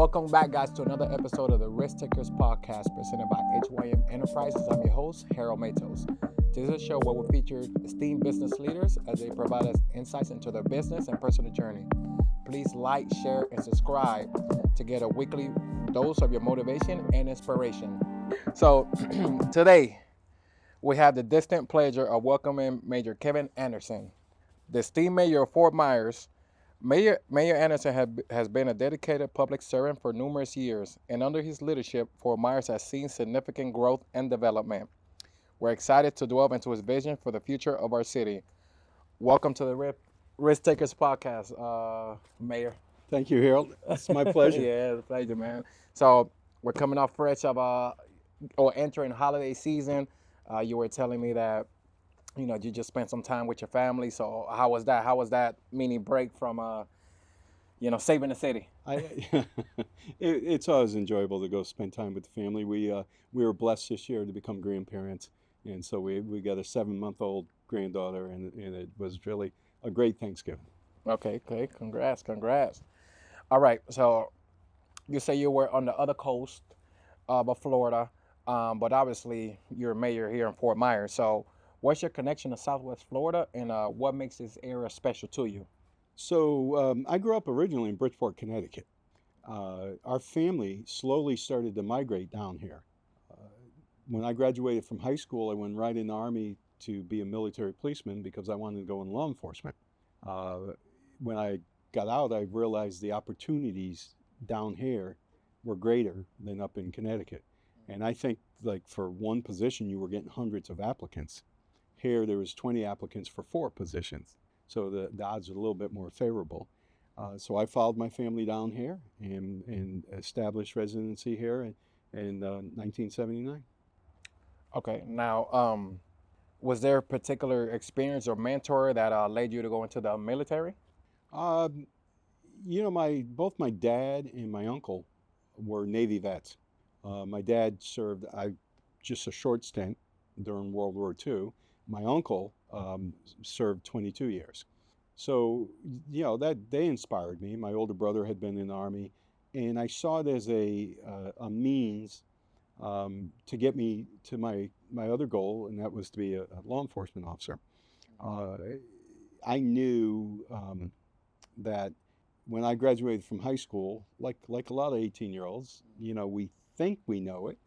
Welcome back, guys, to another episode of the Risk Takers Podcast presented by HYM Enterprises. I'm your host, Harold Matos. This is a show where we feature esteemed business leaders as they provide us insights into their business and personal journey. Please like, share, and subscribe to get a weekly dose of your motivation and inspiration. So, today, we have the distant pleasure of welcoming Major Kevin Anderson, the esteemed mayor of Fort Myers. Mayor Anderson has been a dedicated public servant for numerous years, and under his leadership, Fort Myers has seen significant growth and development. We're excited to delve into his vision for the future of our city. Welcome to the Risk Takers Podcast, Mayor. Thank you, Harold. It's my pleasure. Yeah, it's a pleasure, man. So we're coming off fresh of or entering holiday season. You were telling me that you just spent some time with your family. So how was that? How was that mini break from saving the city? It's always enjoyable to go spend time with the family. We were blessed this year to become grandparents, and so we got a 7-month-old granddaughter, and it was really a great Thanksgiving. Okay, congrats. All right, so you say you were on the other coast of Florida, but obviously you're a mayor here in Fort Myers. So what's your connection to Southwest Florida, and what makes this area special to you? So I grew up originally in Bridgeport, Connecticut. Our family slowly started to migrate down here. When I graduated from high school, I went right in the Army to be a military policeman because I wanted to go in law enforcement. When I got out, I realized the opportunities down here were greater than up in Connecticut. And I think, like, for one position, you were getting hundreds of applicants. Here, there was 20 applicants for 4 positions. So the odds are a little bit more favorable. So I followed my family down here and established residency here in 1979. Okay, now, was there a particular experience or mentor that led you to go into the military? Both my dad and my uncle were Navy vets. My dad served just a short stint during World War II. My uncle served 22 years. So, that they inspired me. My older brother had been in the Army, and I saw it as a means to get me to my other goal, and that was to be a law enforcement officer. I knew that when I graduated from high school, like a lot of 18-year-olds, we think we know it,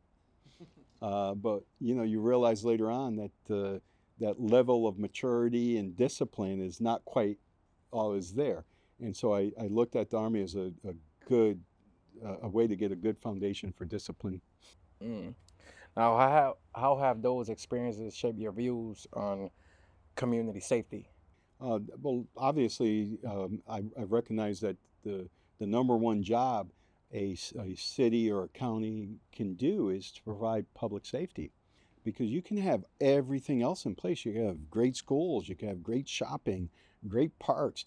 but you realize later on that that level of maturity and discipline is not quite always there. And so I looked at the Army as a good way to get a good foundation for discipline. Mm. Now, how have those experiences shaped your views on community safety? Well, obviously, I recognize that the number one job a city or a county can do is to provide public safety, because you can have everything else in place. You can have great schools, you can have great shopping, great parks,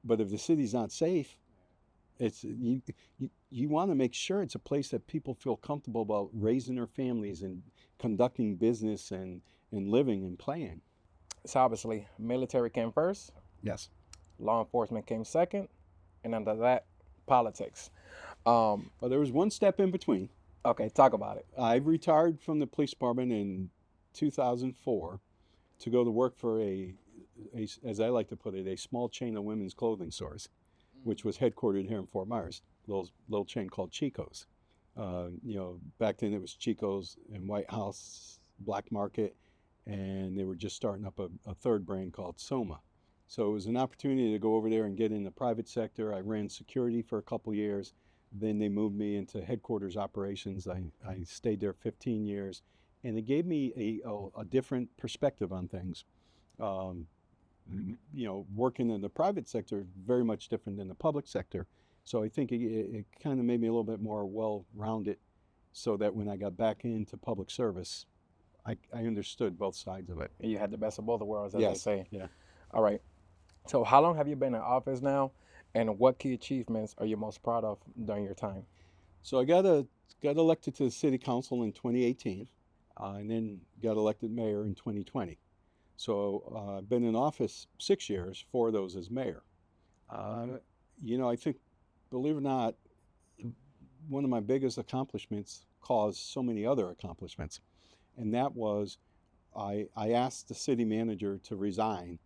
but if the city's not safe, you want to make sure it's a place that people feel comfortable about raising their families and conducting business and living and playing. So obviously, military came first, Yes. law enforcement came second, and under that, politics. Well, there was one step in between. Okay, talk about it. I retired from the police department in 2004 to go to work for as I like to put it, a small chain of women's clothing stores, which was headquartered here in Fort Myers, little chain called Chico's. Back then it was Chico's and White House, Black Market, and they were just starting up a third brand called Soma. So it was an opportunity to go over there and get in the private sector. I ran security for a couple years. Then they moved me into headquarters operations. I stayed there 15 years, and it gave me a different perspective on things. Working in the private sector, very much different than the public sector. So I think it kind of made me a little bit more well-rounded, so that when I got back into public service, I understood both sides of it. You had the best of both worlds, as Yes. they say. Yeah. All right. So how long have you been in office now, and what key achievements are you most proud of during your time? So I got elected to the city council in 2018, and then got elected mayor in 2020. So I've been in office 6 years, 4 of those as mayor. I think, believe it or not, one of my biggest accomplishments caused so many other accomplishments. And that was I asked the city manager to resign,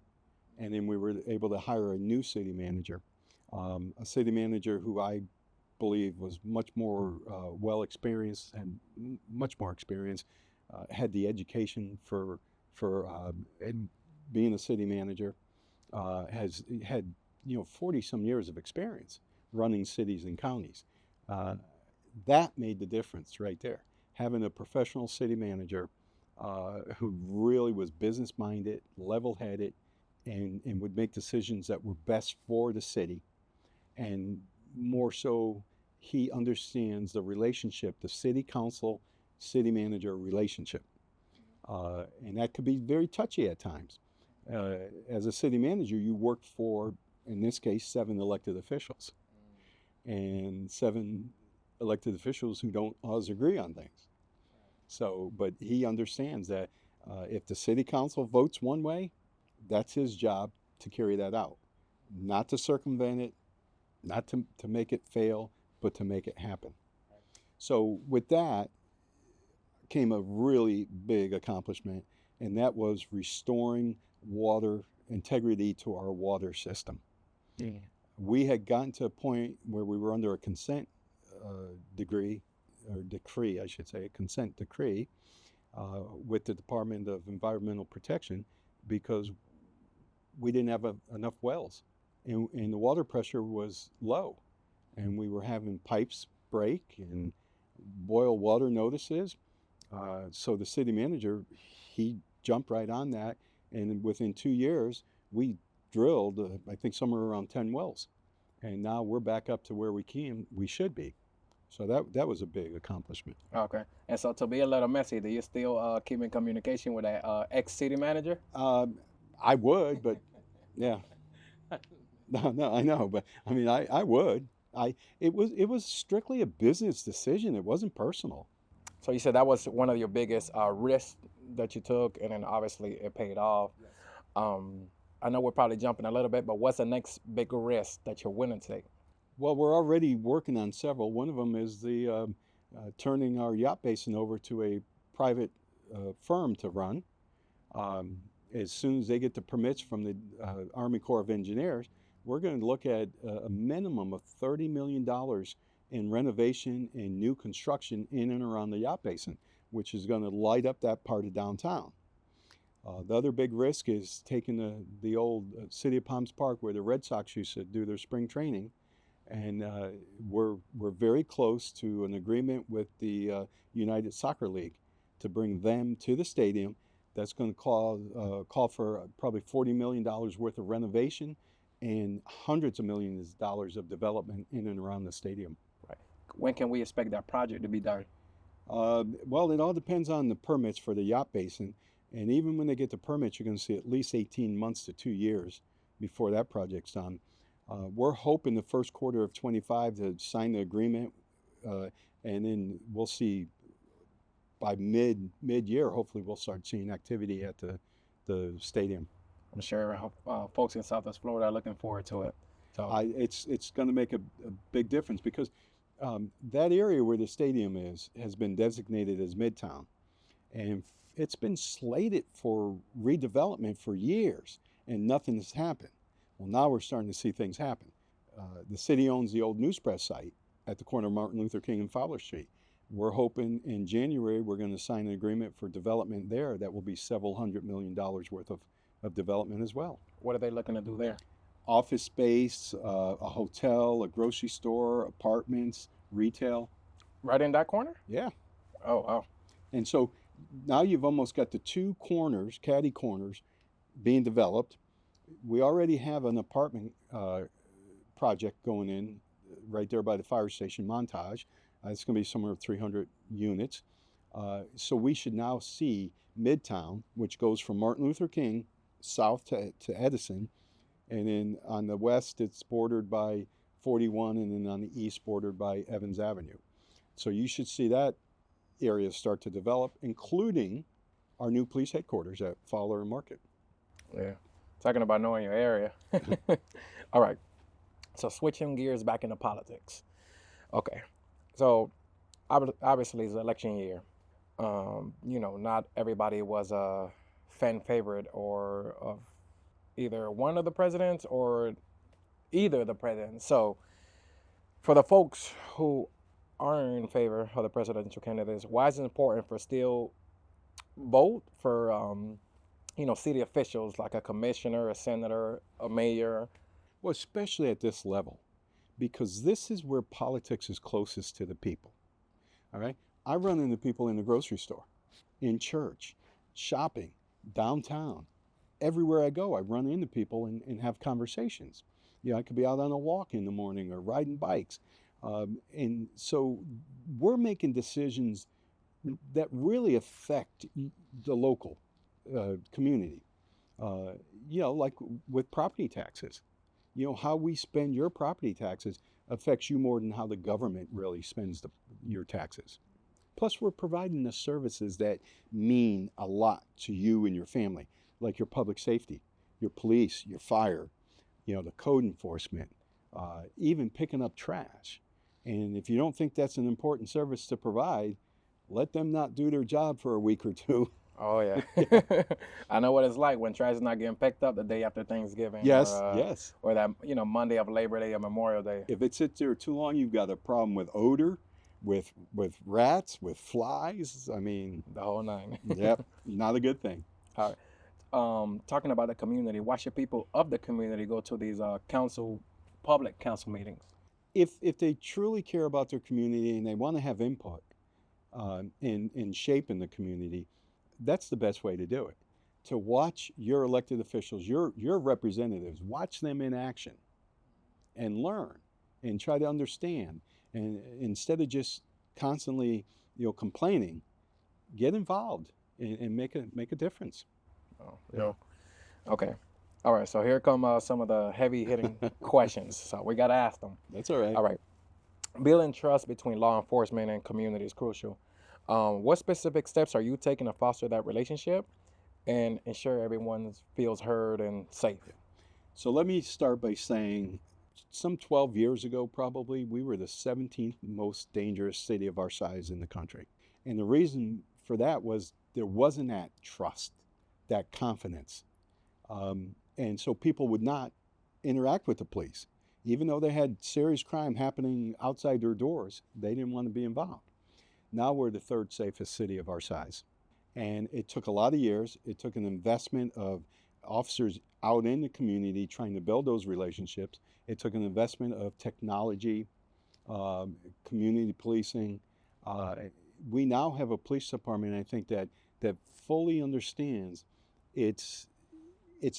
and then we were able to hire a new city manager, a city manager who I believe was much more well experienced and much more experience, had the education for being a city manager, has had 40 some years of experience running cities and counties. That made the difference right there. Having a professional city manager who really was business minded, level headed, and would make decisions that were best for the city. And more so, he understands the relationship, the city council, city manager relationship. And that could be very touchy at times. As a city manager, you work for, in this case, 7 elected officials. And 7 elected officials who don't always agree on things. So, but he understands that if the city council votes one way, that's his job to carry that out. Not to circumvent it, not to make it fail, but to make it happen. So with that came a really big accomplishment, and that was restoring water integrity to our water system. Yeah. We had gotten to a point where we were under a consent decree, I should say, a consent decree with the Department of Environmental Protection, because we didn't have enough wells, and the water pressure was low, and we were having pipes break and boil water notices. So the city manager, he jumped right on that, and within 2 years, we drilled, I think, somewhere around 10 wells, and now we're back up to where we should be. So that was a big accomplishment. Okay. And so, to be a little messy, do you still keep in communication with that ex-city manager? I would, but yeah. No, I know, but I mean, I would. It was strictly a business decision. It wasn't personal. So you said that was one of your biggest risks that you took, and then obviously it paid off. Yes. I know we're probably jumping a little bit, but what's the next big risk that you're willing to take? Well, we're already working on several. One of them is the turning our yacht basin over to a private firm to run. As soon as they get the permits from the Army Corps of Engineers, we're going to look at a minimum of $30 million in renovation and new construction in and around the yacht basin, which is going to light up that part of downtown. The other big risk is taking the old City of Palms Park, where the Red Sox used to do their spring training, and we're very close to an agreement with the United Soccer League to bring them to the stadium. That's going to call for probably $40 million worth of renovation and hundreds of millions of dollars of development in and around the stadium. Right. When can we expect that project to be done? Well, it all depends on the permits for the yacht basin. And even when they get the permits, you're going to see at least 18 months to 2 years before that project's done. We're hoping the first quarter of 25 to sign the agreement, and then we'll see by mid-year, hopefully we'll start seeing activity at the stadium. I'm sure folks in Southwest Florida are looking forward to it. So it's going to make a big difference, because that area where the stadium has been designated as Midtown, and it's been slated for redevelopment for years, and nothing has happened. Well, now we're starting to see things happen. The city owns the old Newspress site at the corner of Martin Luther King and Fowler Street. We're hoping in January we're going to sign an agreement for development there that will be several $100 million worth of development as well. What are they looking to do there? Office space, a hotel, a grocery store, apartments, retail. Right in that corner? Yeah. Oh, wow. And so now you've almost got the two corners, caddy corners, being developed. We already have an apartment project going in right there by the fire station, Montage. It's going to be somewhere 300 units. So we should now see Midtown, which goes from Martin Luther King south to Edison. And then on the west, it's bordered by 41, and then on the east, bordered by Evans Avenue. So you should see that area start to develop, including our new police headquarters at Fowler and Market. Yeah. Talking about knowing your area. All right. So switching gears back into politics. Okay. So obviously it's election year. Not everybody was a fan favorite or of either one of the presidents or either of the presidents. So for the folks who aren't in favor of the presidential candidates, why is it important for still vote for city officials like a commissioner, a senator, a mayor? Well, especially at this level, because this is where politics is closest to the people. All right. I run into people in the grocery store, in church, shopping, downtown. Everywhere I go, I run into people and have conversations. I could be out on a walk in the morning or riding bikes. And so we're making decisions that really affect the local community. Uh, like with property taxes. How we spend your property taxes affects you more than how the government really spends your taxes. Plus, we're providing the services that mean a lot to you and your family, like your public safety, your police, your fire, the code enforcement, even picking up trash. And if you don't think that's an important service to provide, let them not do their job for a week or two. Oh yeah, I know what it's like when trash is not getting picked up the day after Thanksgiving, Yes, yes. or that Monday of Labor Day or Memorial Day. If it sits there too long, you've got a problem with odor, with rats, with flies. I mean, The whole nine. yep, not a good thing. All right. Talking about the community, why should people of the community go to these public council meetings? If they truly care about their community and they want to have input in shaping the community, that's the best way to do it. To watch your elected officials, your representatives, watch them in action and learn and try to understand. And instead of just constantly, complaining, get involved and make a difference. Oh, Okay. All right. So here come some of the heavy hitting questions. So we got to ask them. That's all right. All right. Building trust between law enforcement and community is crucial. What specific steps are you taking to foster that relationship and ensure everyone feels heard and safe? So let me start by saying some 12 years ago, probably, we were the 17th most dangerous city of our size in the country. And the reason for that was there wasn't that trust, that confidence. And so people would not interact with the police. Even though they had serious crime happening outside their doors, they didn't want to be involved. Now we're the third safest city of our size. And it took a lot of years. It took an investment of officers out in the community trying to build those relationships. It took an investment of technology, community policing. We now have a police department, I think, that fully understands it's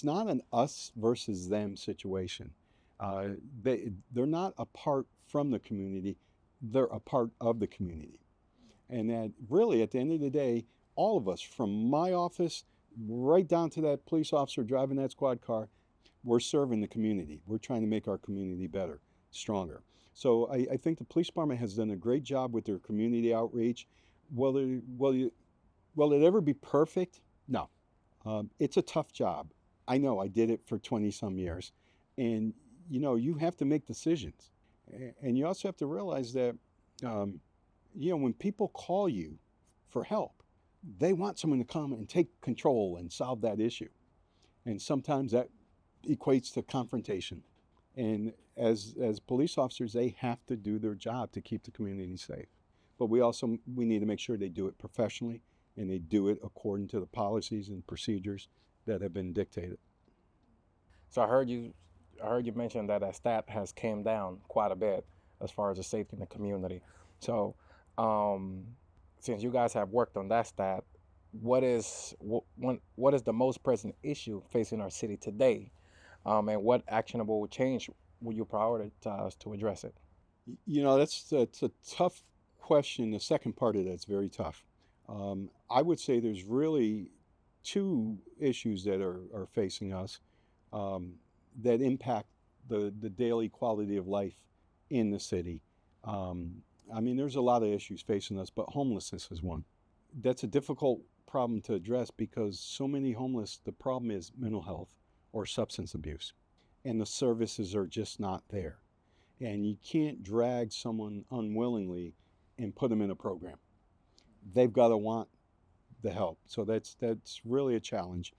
not an us versus them situation. They're not apart from the community, they're a part of the community. And that really, at the end of the day, all of us, from my office right down to that police officer driving that squad car, we're serving the community. We're trying to make our community better, stronger. So I think the police department has done a great job with their community outreach. Will it ever be perfect? No. It's a tough job. I know, I did it for 20 some years. And you have to make decisions. And you also have to realize that, when people call you for help, they want someone to come and take control and solve that issue. And sometimes that equates to confrontation. And as police officers, they have to do their job to keep the community safe. But we need to make sure they do it professionally and they do it according to the policies and procedures that have been dictated. So I heard you mention that stat has came down quite a bit as far as the safety in the community. So since you guys have worked on that stat, what is the most present issue facing our city today, and what actionable change will you prioritize to address it? That's a tough question. The second part of that's very tough. I would say there's really two issues that are facing us that impact the daily quality of life in the city. There's a lot of issues facing us, but homelessness is one. That's a difficult problem to address because so many homeless, the problem is mental health or substance abuse, and the services are just not there. And you can't drag someone unwillingly and put them in a program. They've got to want the help. So that's really a challenge.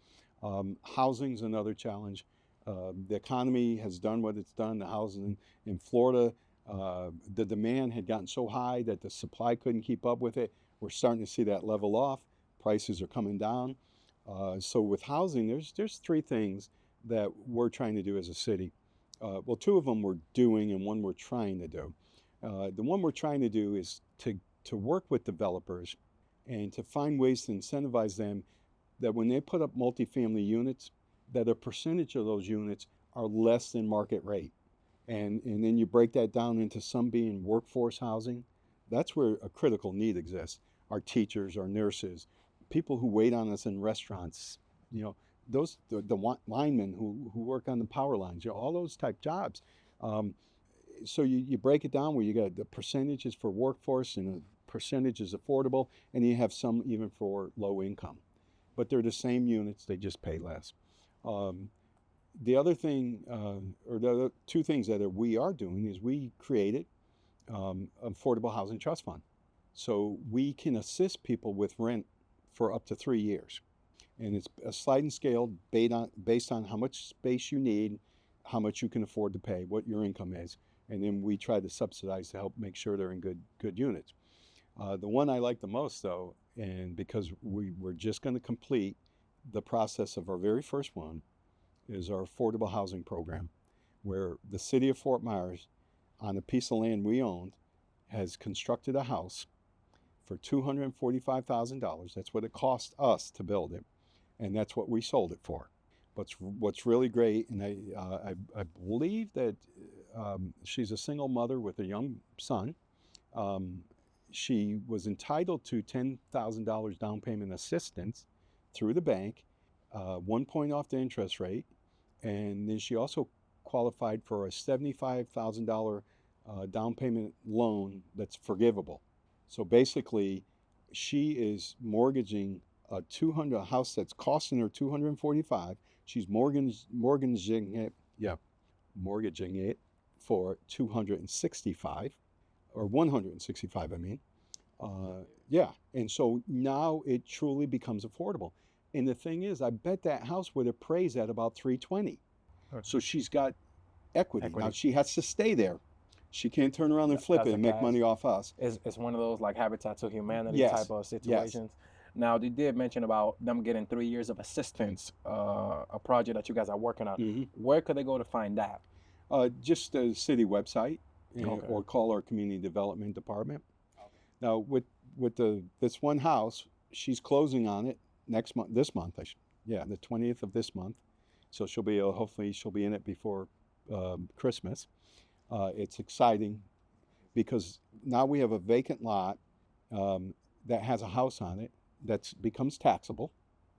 Housing's another challenge. The economy has done what it's done. The housing in Florida, the demand had gotten so high that the supply couldn't keep up with it. We're starting to see that level off. Prices are coming down. So with housing, there's three things that we're trying to do as a city. Well, two of them we're doing and one we're trying to do. The one we're trying to do is to work with developers and to find ways to incentivize them that when they put up multifamily units, that a percentage of those units are less than market rate. And then you break that down into some being workforce housing. That's where a critical need exists. Our teachers, our nurses, people who wait on us in restaurants, those the linemen who work on the power lines, all those type jobs. So you break it down where you got the percentages for workforce and the percentage is affordable, and you have some even for low income. But they're the same units, they just pay less. The other thing, or the other two things that we are doing is we created Affordable Housing Trust Fund. So we can assist people with rent for up to 3 years. And it's a sliding scale based on how much space you need, how much you can afford to pay, what your income is. And then we try to subsidize to help make sure they're in good units. The one I like the most, though, and because we're just going to complete the process of our very first one, is our affordable housing program, where the city of Fort Myers, on a piece of land we owned, has constructed a house for $245,000. That's what it cost us to build it, and that's what we sold it for. But what's really great, and I believe that she's a single mother with a young son. She was entitled to $10,000 down payment assistance through the bank, 1 point off the interest rate, and then she also qualified for a $75,000 down payment loan that's forgivable. So basically, she is mortgaging a house that's costing her $245,000. She's mortgaging it for $265,000 or $165,000. I mean, and so now it truly becomes affordable. And the thing is, I bet that house would appraise at about $320,000. Okay. So she's got equity. Now she has to stay there. She can't turn around and flip it and make money off us. It's one of those like Habitat to Humanity type of situations. Yes. Now, you did mention about them getting 3 years of assistance, a project that you guys are working on. Mm-hmm. Where could they go to find that? Just the city website, or call our community development department. Okay. Now, with this one house, she's closing on it this month. The 20th of this month. So hopefully she'll be in it before Christmas. It's exciting because now we have a vacant lot that has a house on it that becomes taxable,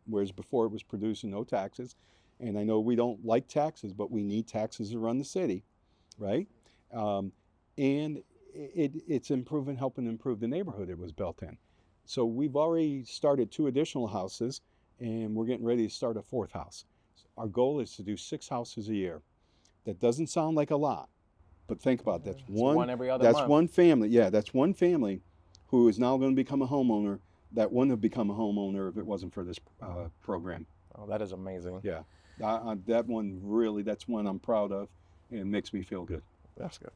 whereas before it was producing no taxes. And I know we don't like taxes, but we need taxes to run the city, right? And it's helping improve the neighborhood it was built in. So we've already started 2 additional houses, and we're getting ready to start a 4th house. So our goal is to do 6 houses a year. That doesn't sound like a lot, but think about it. That's one every other month. One family. Yeah, that's one family who is now going to become a homeowner that wouldn't have become a homeowner if it wasn't for this program. Oh, that is amazing. Yeah, that's one I'm proud of, and it makes me feel good. That's good.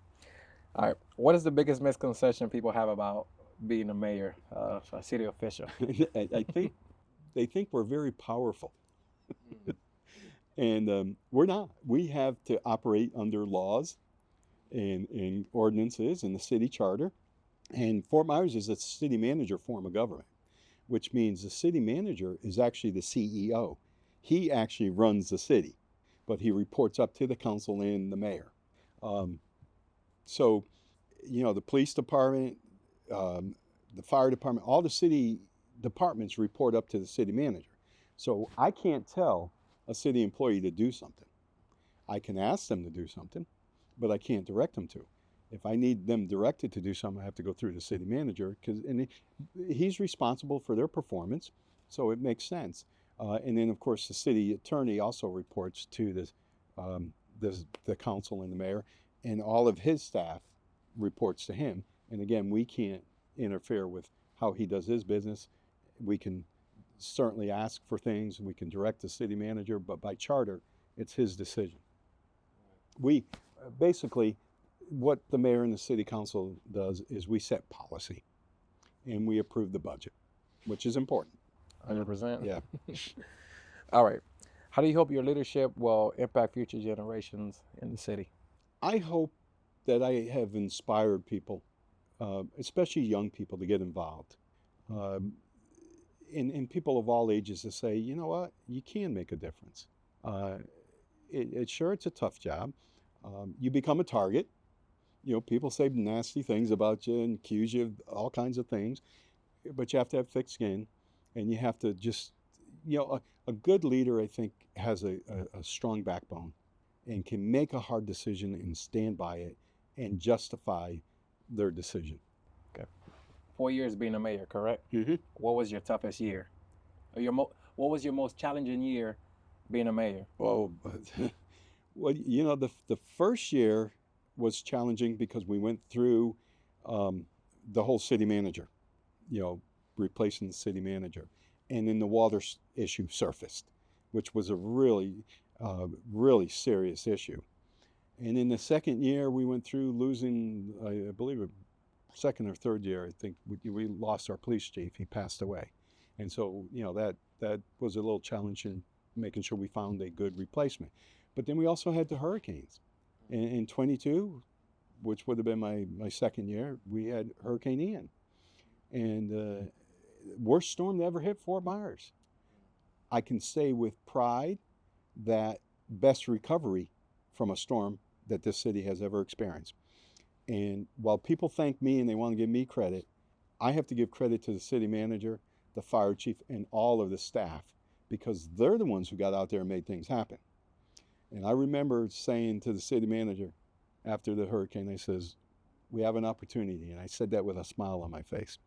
All right, what is the biggest misconception people have about being a mayor, a city official? I think they think we're very powerful. And we're not. We have to operate under laws and ordinances and the city charter. And Fort Myers is a city manager form of government, which means the city manager is actually the CEO. He actually runs the city, but he reports up to the council and the mayor. So, the police department, the fire department, all the city departments report up to the city manager. So I can't tell a city employee to do something. I can ask them to do something, but I can't direct them to. If I need them directed to do something, I have to go through the city manager, and he's responsible for their performance, so it makes sense. And then, of course, the city attorney also reports to the council and the mayor, and all of his staff reports to him. And again, we can't interfere with how he does his business. We can certainly ask for things. We can direct the city manager, but by charter, it's his decision. We basically, what the mayor and the city council does is we set policy and we approve the budget, which is important. 100%. Yeah. All right. How do you hope your leadership will impact future generations in the city? I hope that I have inspired people, especially young people, to get involved. And people of all ages to say, you know what, you can make a difference. It's a tough job. You become a target. You know, people say nasty things about you and accuse you of all kinds of things, but you have to have thick skin, and you have to just, a good leader, I think, has a strong backbone and can make a hard decision and stand by it and justify their decision. Okay. 4 years being a mayor, correct? Mm-hmm. What was your toughest year? Or what was your most challenging year being a mayor? Oh, well, the first year was challenging because we went through the whole city manager, replacing the city manager. And then the water issue surfaced, which was a really, really serious issue. And in the second year, we went through losing, I believe, second or third year, I think we lost our police chief. He passed away. And so, that was a little challenge in making sure we found a good replacement. But then we also had the hurricanes. In 22, which would have been my second year, we had Hurricane Ian. And worst storm that ever hit Fort Myers. I can say with pride that best recovery from a storm that this city has ever experienced. And while people thank me and they want to give me credit, I have to give credit to the city manager, the fire chief, and all of the staff, because they're the ones who got out there and made things happen. And I remember saying to the city manager after the hurricane, I says, we have an opportunity. And I said that with a smile on my face.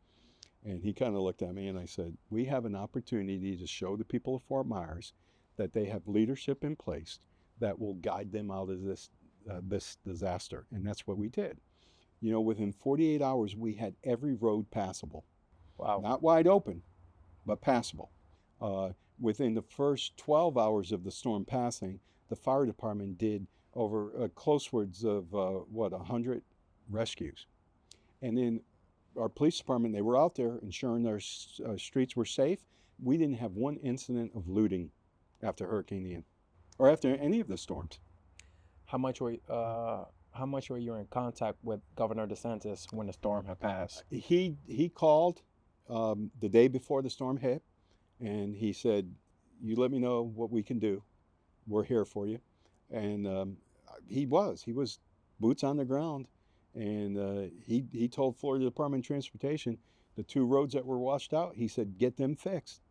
And he kind of looked at me and I said, we have an opportunity to show the people of Fort Myers that they have leadership in place that will guide them out of this disaster. And that's what we did. Within 48 hours, we had every road passable. Wow. Not wide open, but passable. Within the first 12 hours of the storm passing, the fire department did over closewards of 100 rescues. And then our police department, they were out there ensuring our streets were safe. We didn't have one incident of looting after Hurricane Ian or after any of the storms. How much were you in contact with Governor DeSantis when the storm had passed? He called the day before the storm hit, and he said, you let me know what we can do. We're here for you. And he was boots on the ground. And he told Florida Department of Transportation, the 2 roads that were washed out, he said, get them fixed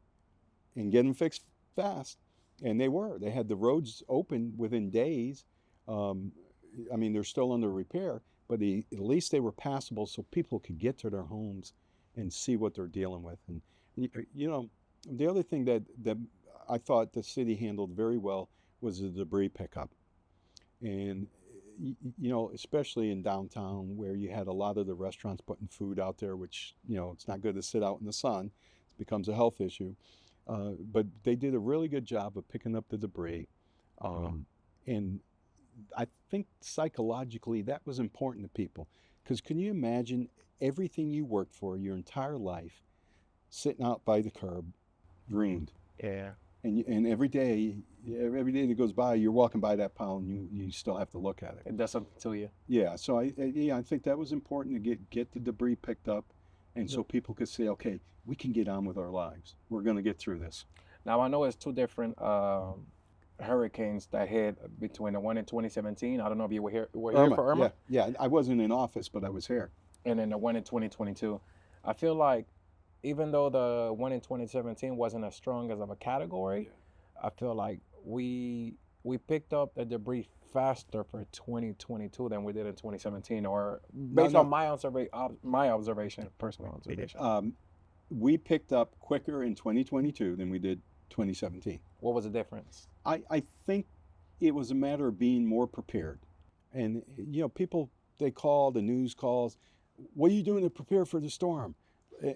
and get them fixed fast. And they were. They had the roads open within days. They're still under repair, but at least they were passable so people could get to their homes and see what they're dealing with. And, the other thing that I thought the city handled very well was the debris pickup. And especially in downtown where you had a lot of the restaurants putting food out there, which, it's not good to sit out in the sun. It becomes a health issue. But they did a really good job of picking up the debris. And I think psychologically that was important to people. Because can you imagine everything you worked for your entire life sitting out by the curb, ruined? Yeah. And every day that goes by, you're walking by that pile and you still have to look at it. It does something to you. Yeah, so I think that was important to get the debris picked up, and so people could say, okay, we can get on with our lives. We're going to get through this. Now, I know it's 2 different hurricanes that hit between the one in 2017. I don't know if you were here for Irma. Yeah, I wasn't in office, but I was here. And then the one in 2022. I feel like even though the one in 2017 wasn't as strong as of a category, I feel like we picked up the debris faster for 2022 than we did in 2017, or based on my observation, personal observation. We picked up quicker in 2022 than we did 2017. What was the difference? I think it was a matter of being more prepared. And, people, they call, the news calls, what are you doing to prepare for the storm?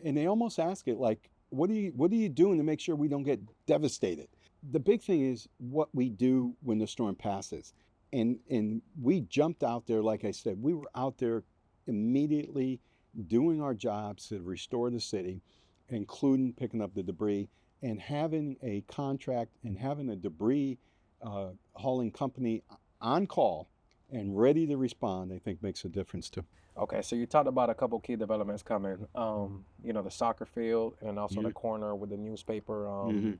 And they almost ask it like, what are you doing to make sure we don't get devastated? The big thing is what we do when the storm passes. And we jumped out there, like I said, we were out there immediately doing our jobs to restore the city, including picking up the debris and having a contract and having a debris hauling company on call and ready to respond, I think makes a difference too. Okay, so you talked about a couple key developments coming. The soccer field and also the Mhm. corner with the newspaper Mhm.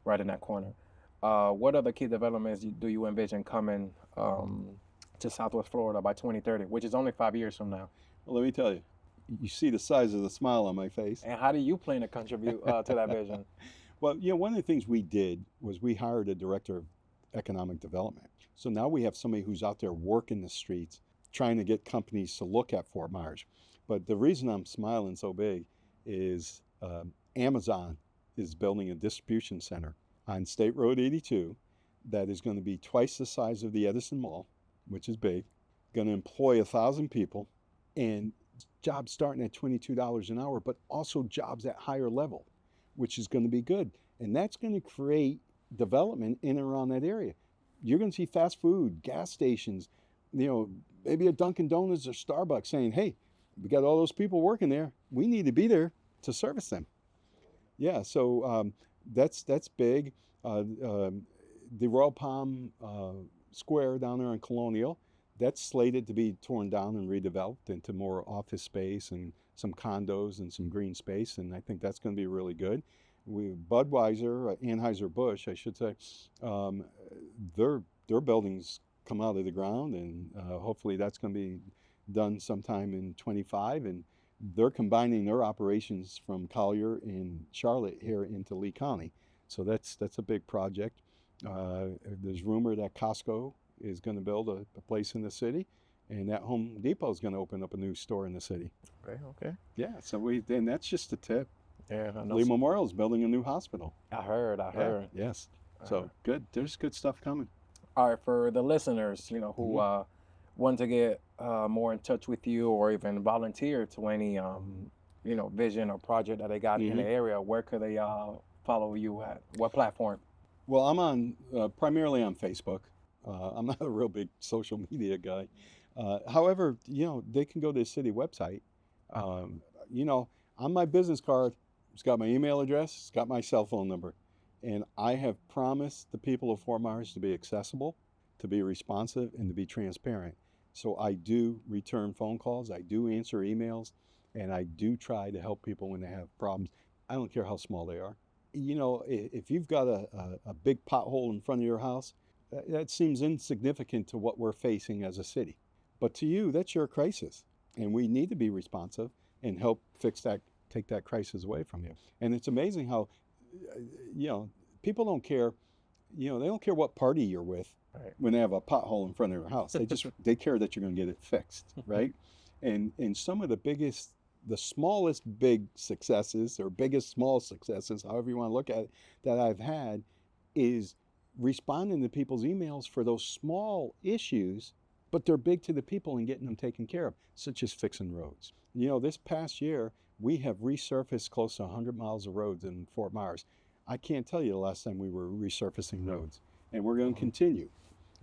right in that corner. What other key developments do you envision coming to Southwest Florida by 2030, which is only 5 years from now? Well, let me tell you, you see the size of the smile on my face. And how do you plan to contribute to that vision? Well, one of the things we did was we hired a director of economic development. So now we have somebody who's out there working the streets, trying to get companies to look at Fort Myers. But the reason I'm smiling so big is Amazon is building a distribution center on State Road 82 that is going to be twice the size of the Edison Mall, which is big, going to employ 1,000 people, and jobs starting at $22 an hour, but also jobs at higher level, which is going to be good. And that's going to create development in and around that area. You're going to see fast food, gas stations, maybe a Dunkin' Donuts or Starbucks saying, hey, we got all those people working there. We need to be there to service them. Yeah, so that's big. The Royal Palm Square down there in Colonial, that's slated to be torn down and redeveloped into more office space and some condos and some green space, and I think that's going to be really good. Budweiser, Anheuser-Busch, I should say, their buildings come out of the ground, and hopefully that's going to be done sometime in 25, and they're combining their operations from Collier and Charlotte here into Lee County. So that's a big project. There's rumor that Costco is going to build a place in the city, and that Home Depot is going to open up a new store in the city. Okay. Yeah, so and that's just a tip. Yeah, I know. Lee Memorial is building a new hospital. I heard. Yeah, yes. So good. There's good stuff coming. All right, for the listeners, who want to get more in touch with you or even volunteer to any, vision or project that they got in the area, where could they follow you at? What platform? Well, I'm on primarily on Facebook. I'm not a real big social media guy. However, they can go to the city website. On my business card, it's got my email address, it's got my cell phone number. And I have promised the people of Fort Myers to be accessible, to be responsive, and to be transparent. So I do return phone calls, I do answer emails, and I do try to help people when they have problems. I don't care how small they are. If you've got a big pothole in front of your house, that seems insignificant to what we're facing as a city. But to you, that's your crisis. And we need to be responsive and help fix that, take that crisis away from you. And it's amazing how, people don't care, they don't care what party you're with when they have a pothole in front of their house. They care that you're going to get it fixed, right? And some of the smallest big successes or biggest small successes, however you want to look at it, that I've had is responding to people's emails for those small issues, but they're big to the people and getting them taken care of, such as fixing roads. This past year, we have resurfaced close to 100 miles of roads in Fort Myers. I can't tell you the last time we were resurfacing roads, and we're going to continue.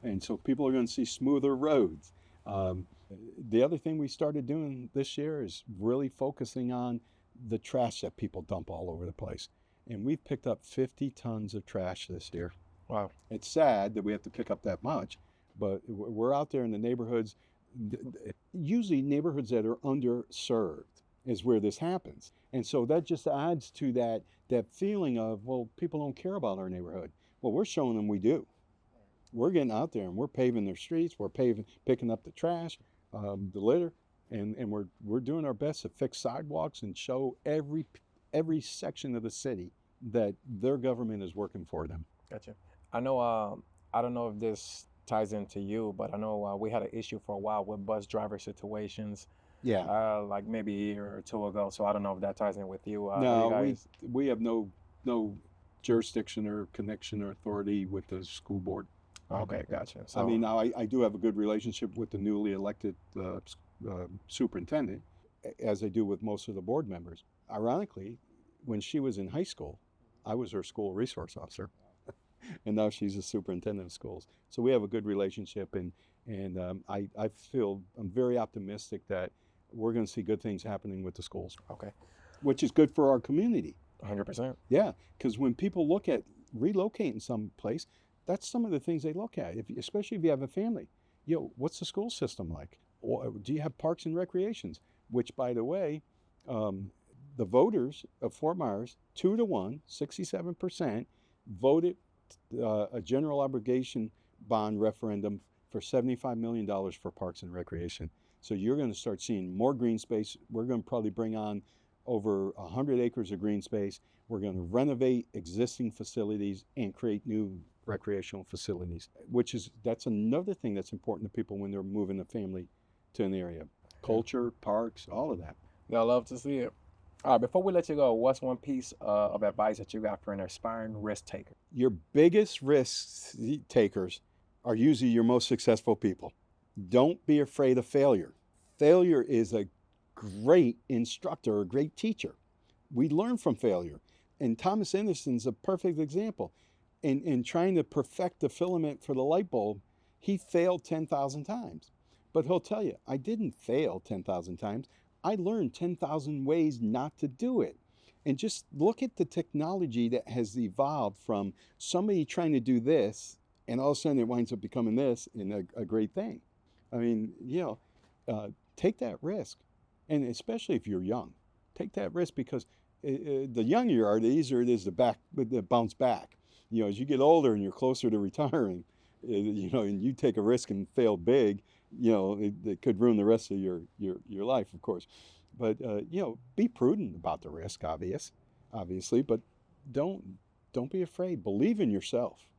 And so people are going to see smoother roads. The other thing we started doing this year is really focusing on the trash that people dump all over the place. And we've picked up 50 tons of trash this year. Wow. It's sad that we have to pick up that much, but we're out there in the neighborhoods, usually neighborhoods that are underserved is where this happens. And so that just adds to that feeling of, well, people don't care about our neighborhood. Well, we're showing them we do. We're getting out there and we're paving their streets, we're picking up the trash, the litter, and we're doing our best to fix sidewalks and show every section of the city that their government is working for them. Gotcha. I know, I don't know if this ties into you, but I know we had an issue for a while with bus driver situations. Yeah. Like maybe a year or two ago. So I don't know if that ties in with you. No, we have no jurisdiction or connection or authority with the school board. Okay, gotcha. So, now I do have a good relationship with the newly elected superintendent, as I do with most of the board members. Ironically, when she was in high school, I was her school resource officer, and now she's a superintendent of schools. So we have a good relationship, and I feel I'm very optimistic that we're going to see good things happening with the schools. Okay. Which is good for our community. 100%. Yeah, because when people look at relocating someplace, that's some of the things they look at. Especially if you have a family, what's the school system like? Or do you have parks and recreations? Which, by the way, the voters of Fort Myers, 2-1, 67%, voted a general obligation bond referendum for $75 million for parks and recreation. So you're going to start seeing more green space. We're going to probably bring on over 100 acres of green space. We're going to renovate existing facilities and create new recreational facilities, that's another thing that's important to people when they're moving a family to an area. Culture, parks, all of that. They'll love to see it. All right, before we let you go, what's one piece of advice that you got for an aspiring risk taker? Your biggest risk takers are usually your most successful people. Don't be afraid of failure. Failure is a great instructor, a great teacher. We learn from failure. And Thomas Edison's a perfect example. In trying to perfect the filament for the light bulb, he failed 10,000 times. But he'll tell you, I didn't fail 10,000 times. I learned 10,000 ways not to do it. And just look at the technology that has evolved from somebody trying to do this, and all of a sudden it winds up becoming this and a great thing. I mean, take that risk. And especially if you're young, take that risk, because the younger you are, the easier it is to bounce back. As you get older and you're closer to retiring, and you take a risk and fail big, it could ruin the rest of your life, of course. But be prudent about the risk, obviously, but don't be afraid. Believe in yourself.